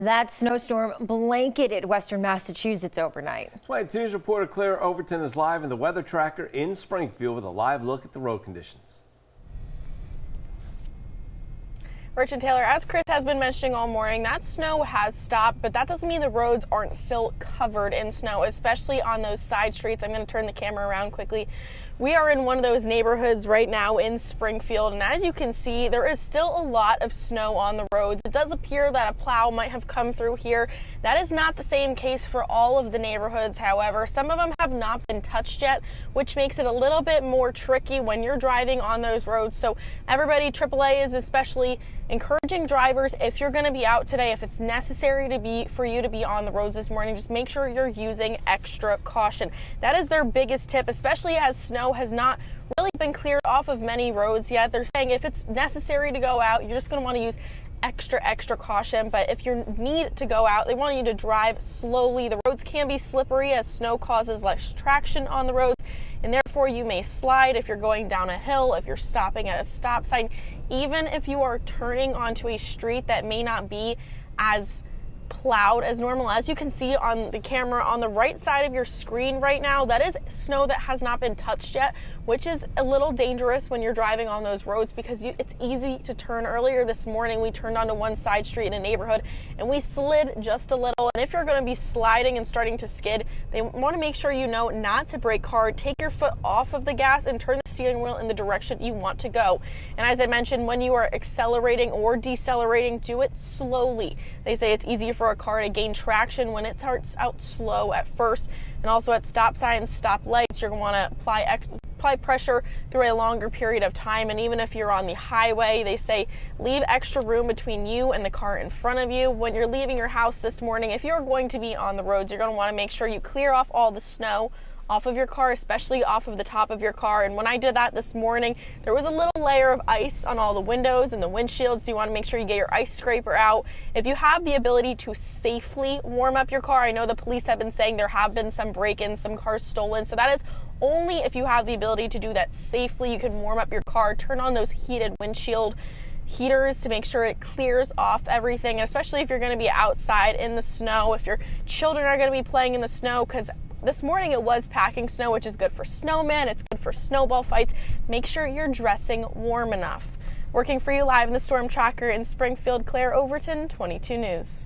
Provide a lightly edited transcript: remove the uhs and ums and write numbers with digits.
That snowstorm blanketed western Massachusetts overnight. 22 News reporter Claire Overton is live in the weather tracker in Springfield with a live look at the road conditions. Rich and Taylor, as Chris has been mentioning all morning, that snow has stopped, but that doesn't mean the roads aren't still covered in snow, especially on those side streets. I'm going to turn the camera around quickly. We are in one of those neighborhoods right now in Springfield, and as you can see, there is still a lot of snow on the roads. It does appear that a plow might have come through here. That is not the same case for all of the neighborhoods, however. Some of them have not been touched yet, which makes it a little bit more tricky when you're driving on those roads. So everybody, AAA is especially encouraging drivers, if you're going to be out today, if it's necessary for you to be on the roads this morning, just make sure you're using extra caution. That is their biggest tip, especially as snow has not really been cleared off of many roads yet. They're saying if it's necessary to go out, you're just going to want to use extra caution. But if you need to go out, they want you to drive slowly. The roads can be slippery as snow causes less traction on the roads, and therefore you may slide if you're going down a hill, if you're stopping at a stop sign, even if you are turning onto a street that may not be as plowed as normal. As you can see on the camera on the right side of your screen right now, that is snow that has not been touched yet, which is a little dangerous when you're driving on those roads because it's easy to turn. Earlier this morning, we turned onto one side street in a neighborhood and we slid just a little. And if you're going to be sliding and starting to skid, they want to make sure you know not to brake hard, take your foot off of the gas and turn the steering wheel in the direction you want to go. And as I mentioned, when you are accelerating or decelerating, do it slowly. They say it's easier for a car to gain traction when it starts out slow at first. And also at stop signs, stop lights, you're going to want to apply pressure through a longer period of time. And even if you're on the highway, they say leave extra room between you and the car in front of you. When you're leaving your house this morning, if you're going to be on the roads, you're going to want to make sure you clear off all the snow off of your car, especially off of the top of your car. And when I did that this morning, there was a little layer of ice on all the windows and the windshield, so you want to make sure you get your ice scraper out. If you have the ability to safely warm up your car, I know the police have been saying there have been some break-ins, some cars stolen, so that is only if you have the ability to do that safely. You can warm up your car, turn on those heated windshield heaters to make sure it clears off everything, and especially if you're going to be outside in the snow, if your children are going to be playing in the snow, because this morning it was packing snow, which is good for snowmen, it's good for snowball fights. Make sure you're dressing warm enough. Working for you live in the Storm Tracker in Springfield, Claire Overton, 22 News.